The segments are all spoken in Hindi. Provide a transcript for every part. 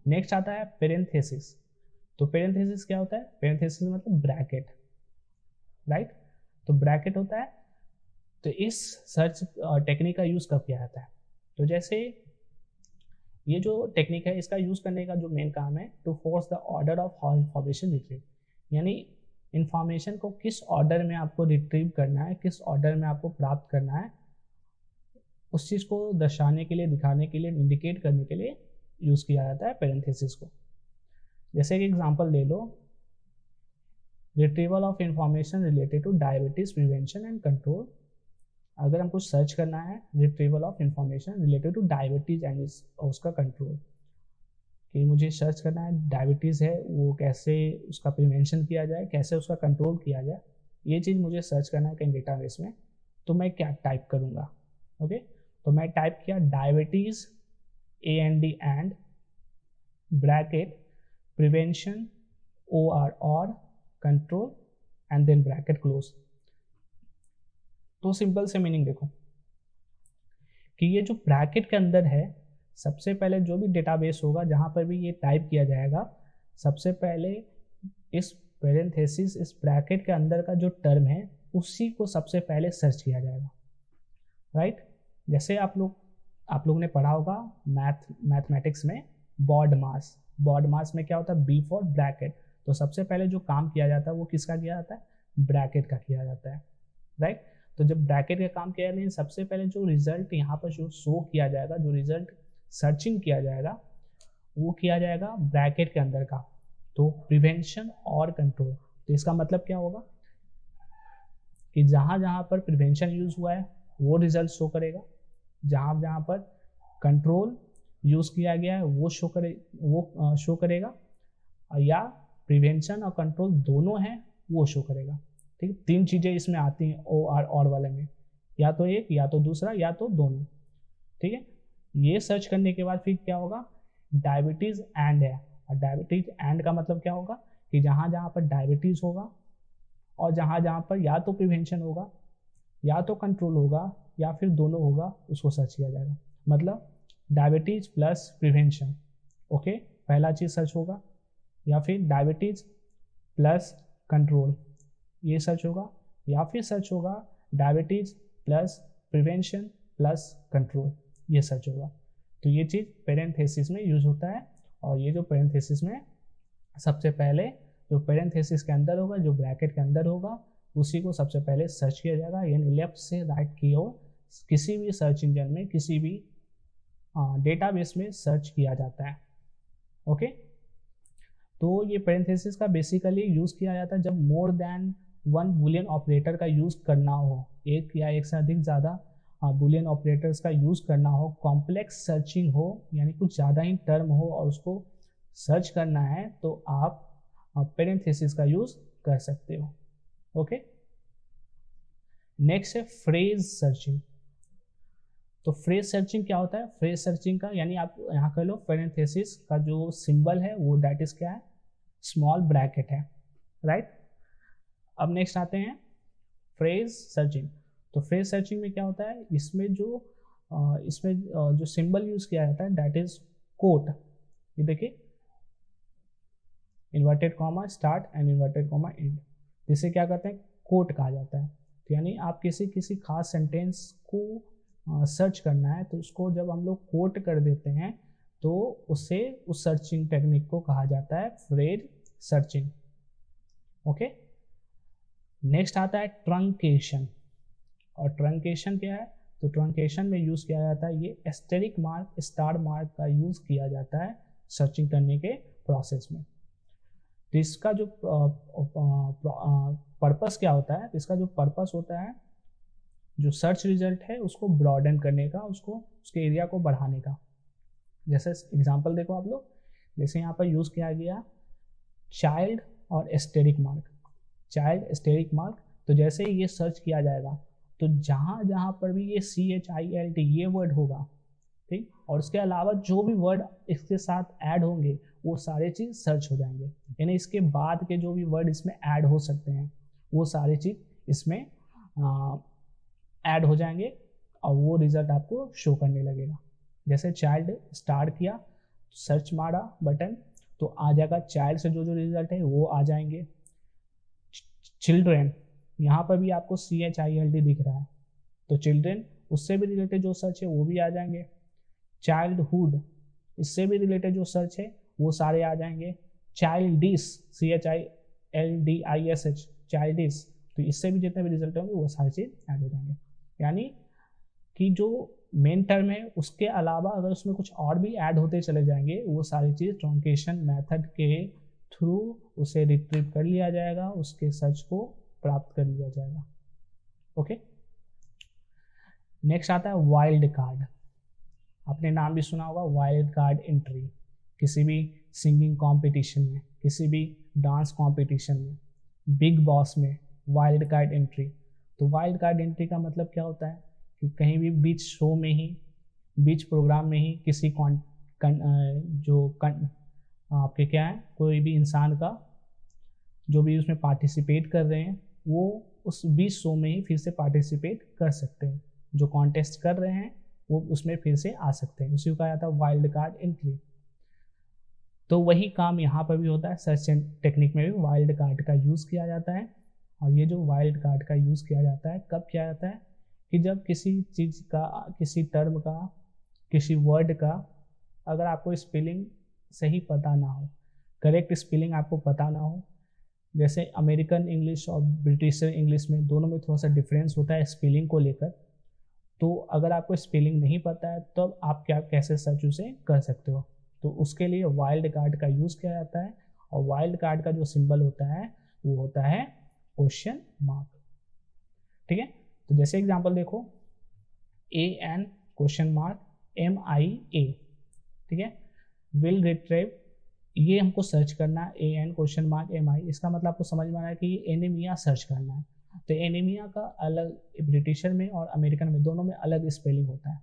नेक्स्ट आता है पेरेंथेसिस। तो पेरेंथेसिस क्या होता है? पेरेंथेसिस मतलब ब्रैकेट, राइट। तो ब्रैकेट होता है। तो इस सर्च टेक्निक का यूज़ कब किया जाता है? तो जैसे ये जो टेक्निक है इसका यूज़ करने का जो मेन काम है, to force the order of how information retrieve, यानी इंफॉर्मेशन को किस ऑर्डर में आपको रिट्रीव करना है, किस ऑर्डर में आपको प्राप्त करना है, उस चीज़ को दर्शाने के लिए, दिखाने के लिए, इंडिकेट करने के लिए यूज़ किया जाता है पेरेंथेसिस को। जैसे एक एग्जांपल ले लो, retrieval of information related to diabetes prevention and control. अगर हमको सर्च करना है retrieval of information related to diabetes and उसका कंट्रोल, कि मुझे सर्च करना है डायबिटीज़ है वो कैसे उसका प्रिवेंशन किया जाए, कैसे उसका कंट्रोल किया जाए, ये चीज़ मुझे सर्च करना है कहीं डेटाबेस में, तो मैं क्या टाइप करूँगा? ओके, तो मैं टाइप किया diabetes AND and bracket prevention OR और control and then bracket close. तो सिंपल से मीनिंग देखो कि ये जो ब्रैकेट के अंदर है, सबसे पहले जो भी डेटाबेस होगा जहाँ पर भी ये टाइप किया जाएगा, सबसे पहले इस पेरेंथेसिस, इस ब्रैकेट के अंदर का जो टर्म है उसी को सबसे पहले सर्च किया जाएगा, राइट। जैसे आप लोग ने पढ़ा होगा मैथमेटिक्स में बॉड मास में क्या होता है? B for bracket. तो सबसे पहले जो काम किया जाता है वो किसका किया जाता है? ब्रैकेट का किया जाता है, राइट। तो जब ब्रैकेट का काम किया जाए, सबसे पहले जो रिजल्ट यहाँ पर जो शो किया जाएगा, जो रिजल्ट सर्चिंग किया जाएगा, वो किया जाएगा ब्रैकेट के अंदर का। तो प्रिवेंशन और कंट्रोल, तो इसका मतलब क्या होगा कि जहाँ जहाँ पर प्रिवेंशन यूज हुआ है वो रिजल्ट शो करेगा, जहाँ जहाँ पर कंट्रोल यूज किया गया है वो शो करेगा, या प्रिवेंशन और कंट्रोल दोनों हैं वो शो करेगा। ठीक है, तीन चीज़ें इसमें आती हैं OR और वाले में, या तो एक, या तो दूसरा, या तो दोनों। ठीक है, ये सर्च करने के बाद फिर क्या होगा? डायबिटीज़ एंड है, और डायबिटीज़ एंड का मतलब क्या होगा कि जहाँ जहाँ पर डायबिटीज़ होगा और जहाँ जहाँ पर या तो प्रिवेंशन होगा, या तो कंट्रोल होगा, या फिर दोनों होगा, उसको सर्च किया जाएगा। मतलब डायबिटीज़ प्लस प्रिवेंशन, ओके, पहला चीज़ सर्च होगा, या फिर डायबिटीज़ प्लस कंट्रोल ये सर्च होगा, या फिर सर्च होगा diabetes plus prevention plus control ये सर्च होगा। तो ये चीज़ पेरेंथेसिस में यूज होता है, और ये जो पेरेंथेसिस में सबसे पहले जो पेरेंथेसिस के अंदर होगा, जो ब्रैकेट के अंदर होगा, उसी को सबसे पहले सर्च किया जाएगा, यानी लेफ्ट से राइट की ओर किसी भी सर्च इंजन में, किसी भी डेटाबेस में सर्च किया जाता है। ओके, तो ये पेरेंथेसिस का बेसिकली यूज़ किया जाता है जब more than one Boolean operator का यूज़ करना हो, एक या एक से अधिक ज़्यादा बुलियन ऑपरेटर्स का यूज़ करना हो, कॉम्प्लेक्स सर्चिंग हो, यानी कुछ ज़्यादा ही टर्म हो और उसको सर्च करना है, तो आप पेरेंथेसिस का यूज़ कर सकते हो। ओके, नेक्स्ट है फ्रेज सर्चिंग। तो फ्रेज सर्चिंग क्या होता है? फ्रेज सर्चिंग का यानी आप यहाँ कर लो, पेरेंथेसिस का जो सिंबल है वो दैट इज क्या है? स्मॉल ब्रैकेट है, राइट। अब नेक्स्ट आते हैं फ्रेज सर्चिंग। तो फ्रेज सर्चिंग में क्या होता है? इसमें जो सिंबल यूज किया जाता है दैट इज कोट। ये देखिए, inverted comma start and inverted comma end, जिसे क्या कहते हैं? कोट कहा जाता है। तो यानी आप किसी खास सेंटेंस को सर्च करना है, तो उसको जब हम लोग कोट कर देते हैं तो उसे उस सर्चिंग टेक्निक को कहा जाता है फ्रेज सर्चिंग। ओके, नेक्स्ट आता है ट्रंकेशन। और ट्रंकेशन क्या है? तो ट्रंकेशन में यूज़ किया जाता है ये एस्टेरिक मार्क, स्टार मार्क का यूज़ किया जाता है सर्चिंग करने के प्रोसेस में। तो इसका जो पर्पस क्या होता है? इसका जो पर्पस होता है, जो सर्च रिजल्ट है उसको ब्रॉडन करने का, उसके एरिया को बढ़ाने का। जैसे एग्जांपल देखो आप लोग, जैसे यहाँ पर यूज़ किया गया चाइल्ड और asterisk mark, child asterisk mark. तो जैसे ही ये सर्च किया जाएगा तो जहाँ जहाँ पर भी ये CHILD ये वर्ड होगा, ठीक, और उसके अलावा जो भी वर्ड इसके साथ ऐड होंगे वो सारे चीज़ सर्च हो जाएंगे, यानी इसके बाद के जो भी वर्ड इसमें ऐड हो सकते हैं वो सारे चीज़ इसमें ऐड हो जाएंगे और वो रिजल्ट आपको शो करने लगेगा। जैसे चाइल्ड स्टार्ट किया सर्च मारा बटन तो आ जाएगा, चाइल्ड से जो जो रिजल्ट है वो आ जाएंगे। चिल्ड्रेन, यहाँ पर भी आपको CHILD दिख रहा है, तो चिल्ड्रेन उससे भी रिलेटेड जो सर्च है वो भी आ जाएंगे। चाइल्डहुड, इससे भी रिलेटेड जो सर्च है वो सारे आ जाएंगे। चाइल्डिश, CHILDISH, चाइल्डिश, तो इससे भी जितने भी रिजल्ट होंगे वो सारी चीज़ ऐड हो जाएंगे। यानी कि जो मेन टर्म है उसके अलावा अगर उसमें कुछ और भी ऐड होते चले जाएंगे वो सारी चीज़ ट्रंकेशन मेथड के थ्रू उसे रिट्रीव कर लिया जाएगा, उसके सर्च को प्राप्त कर लिया जाएगा। ओके, नेक्स्ट आता है वाइल्ड कार्ड। आपने नाम भी सुना होगा, वाइल्ड कार्ड एंट्री। किसी भी सिंगिंग कंपटीशन में, किसी भी डांस कंपटीशन में, बिग बॉस में वाइल्ड कार्ड एंट्री। तो वाइल्ड कार्ड एंट्री का मतलब क्या होता है कि कहीं भी बीच शो में ही, बीच प्रोग्राम में ही किसी आपके क्या है, कोई भी इंसान का जो भी उसमें पार्टिसिपेट कर रहे हैं वो उस बीच शो में ही फिर से पार्टिसिपेट कर सकते हैं। जो कॉन्टेस्ट कर रहे हैं वो उसमें फिर से आ सकते हैं, उसी को कहा जाता है वाइल्ड कार्ड एंट्री। तो वही काम यहाँ पर भी होता है, सर्च टेक्निक में भी वाइल्ड कार्ड का यूज़ किया जाता है। और ये जो वाइल्ड कार्ड का यूज़ किया जाता है कब किया जाता है कि जब किसी चीज़ का, किसी टर्म का, किसी वर्ड का अगर आपको स्पेलिंग सही पता ना हो, करेक्ट स्पेलिंग आपको पता ना हो, जैसे अमेरिकन इंग्लिश और ब्रिटिश इंग्लिश में दोनों में थोड़ा सा डिफरेंस होता है स्पेलिंग को लेकर। तो अगर आपको स्पेलिंग नहीं पता है तो आप क्या कैसे सर्च उसे कर सकते हो, तो उसके लिए वाइल्ड कार्ड का यूज़ किया जाता है। और वाइल्ड कार्ड का जो सिंबल होता है वो होता है क्वेश्चन मार्क। ठीक है, तो जैसे एग्जांपल देखो, AN क्वेश्चन मार्क MIA, ठीक है, विल रिट्रीव, ये हमको सर्च करना है AN क्वेश्चन मार्क MI। इसका मतलब आपको समझ में आ रहा है कि ये एनीमिया सर्च करना है। तो एनीमिया का अलग ब्रिटिशर में और अमेरिकन में दोनों में अलग स्पेलिंग होता है।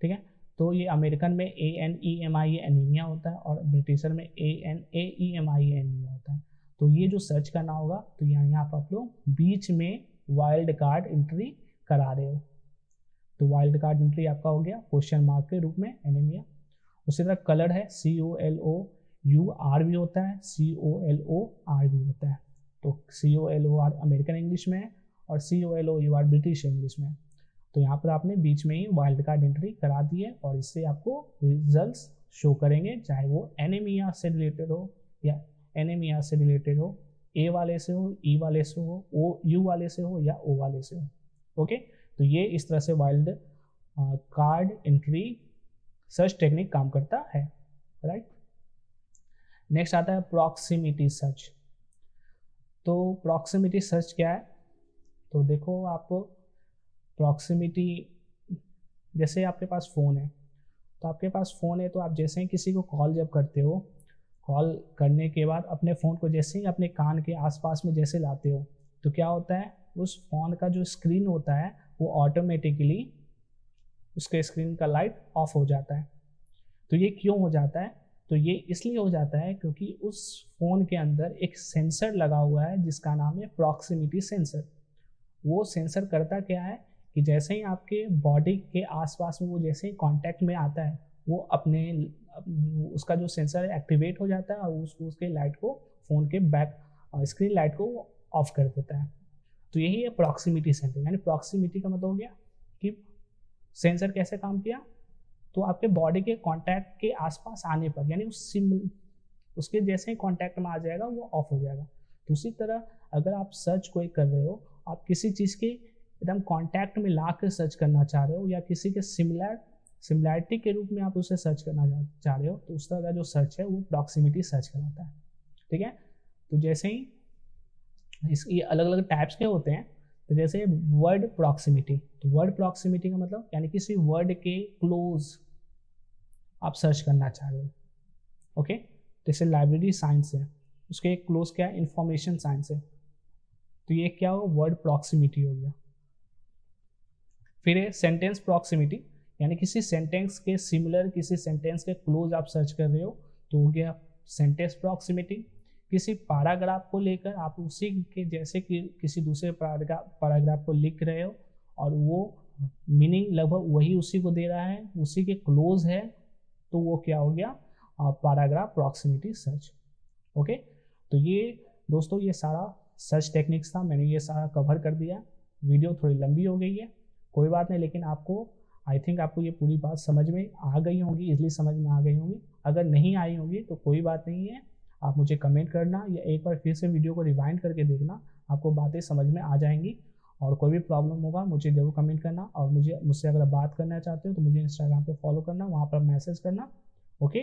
ठीक है, तो ये अमेरिकन में ANEMIA एनीमिया होता है और ब्रिटिशर में ANAEMIA एनीमिया होता है। तो ये जो सर्च करना होगा तो यहाँ पर आप लोग बीच में वाइल्ड कार्ड एंट्री करा रहे हो। तो वाइल्ड कार्ड एंट्री आपका हो गया क्वेश्चन मार्क के रूप में एनीमिया। उसी तरह कलर है COLOUR भी होता है, COLOR भी होता है। तो COLOR अमेरिकन इंग्लिश में है और COLOUR ब्रिटिश इंग्लिश में है। तो यहाँ पर आपने बीच में ही वाइल्ड कार्ड एंट्री करा दी है और इससे आपको रिजल्ट्स शो करेंगे, चाहे वो एनीमिया से रिलेटेड हो या एनीमिया से रिलेटेड हो, A वाले से हो, E वाले से हो, U वाले से हो या O वाले से हो। ओके, तो ये इस तरह से wild card entry search technique काम करता है, राइट। नेक्स्ट आता है प्रॉक्सिमिटी सर्च। तो प्रॉक्सिमिटी सर्च क्या है, तो देखो आप प्रॉक्सिमिटी, जैसे आपके पास फ़ोन है, तो आपके पास फ़ोन है तो आप जैसे ही किसी को कॉल जब करते हो, कॉल करने के बाद अपने फ़ोन को जैसे ही अपने कान के आसपास में जैसे लाते हो तो क्या होता है, उस फ़ोन का जो स्क्रीन होता है वो ऑटोमेटिकली उसके स्क्रीन का लाइट ऑफ हो जाता है। तो ये क्यों हो जाता है, तो ये इसलिए हो जाता है क्योंकि उस फ़ोन के अंदर एक सेंसर लगा हुआ है जिसका नाम है प्रॉक्सिमिटी सेंसर। वो सेंसर करता क्या है कि जैसे ही आपके बॉडी के आसपास में वो जैसे ही कांटेक्ट में आता है वो अपने उसका जो सेंसर है एक्टिवेट हो जाता है और उसके लाइट को, फ़ोन के बैक स्क्रीन लाइट को ऑफ कर देता है। तो यही है प्रॉक्सिमिटी सेंसर। यानी प्रॉक्सिमिटी का मतलब हो गया कि सेंसर कैसे काम किया, तो आपके बॉडी के कांटेक्ट के आसपास आने पर, यानी उसके जैसे ही कांटेक्ट में आ जाएगा वो ऑफ हो जाएगा। तो उसी तरह अगर आप सर्च कोई कर रहे हो, आप किसी चीज़ के एकदम कांटेक्ट में ला कर सर्च करना चाह रहे हो या किसी के सिमिलैरिटी के रूप में आप उसे सर्च करना चाह रहे हो, तो उस तरह का जो सर्च है वो प्रॉक्सिमिटी सर्च कहलाता है। ठीक है, तो जैसे ही इसकी अलग अलग टाइप्स के होते हैं, तो जैसे वर्ड प्रॉक्सिमिटी, तो वर्ड प्रॉक्सिमिटी का मतलब यानी किसी वर्ड के क्लोज आप सर्च करना चाह रहे हो। ओके, जैसे लाइब्रेरी साइंस है, उसके एक क्लोज क्या है, इंफॉर्मेशन साइंस है, तो ये क्या हो, वर्ड प्रॉक्सिमिटी हो गया। फिर है सेंटेंस प्रॉक्सिमिटी, यानी किसी सेंटेंस के सिमिलर, किसी सेंटेंस के क्लोज आप सर्च कर रहे हो, तो हो गया सेंटेंस प्रॉक्सिमिटी। किसी पैराग्राफ को लेकर आप उसी के जैसे कि किसी दूसरे पैराग्राफ को लिख रहे हो और वो मीनिंग लगभग वही उसी को दे रहा है, उसी के क्लोज है, तो वो क्या हो गया, पैराग्राफ प्रॉक्सिमिटी सर्च। ओके, तो ये दोस्तों ये सारा सर्च टेक्निक्स था, मैंने ये सारा कवर कर दिया। वीडियो थोड़ी लंबी हो गई है, कोई बात नहीं, लेकिन आपको आई थिंक आपको ये पूरी बात समझ में आ गई होंगी, इजली समझ में आ गई होंगी। अगर नहीं आई होंगी तो कोई बात नहीं है, आप मुझे कमेंट करना या एक बार फिर से वीडियो को रिवाइंड करके देखना, आपको बातें समझ में आ जाएंगी। और कोई भी प्रॉब्लम होगा मुझे जरूर कमेंट करना, और मुझसे अगर बात करना चाहते हो तो मुझे इंस्टाग्राम पे फॉलो करना, वहाँ पर मैसेज करना। ओके,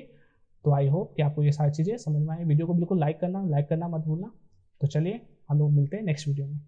तो आई होप कि आपको ये सारी चीज़ें समझ में आए। वीडियो को बिल्कुल लाइक करना मत भूलना। तो चलिए हम लोग मिलते हैं नेक्स्ट वीडियो में।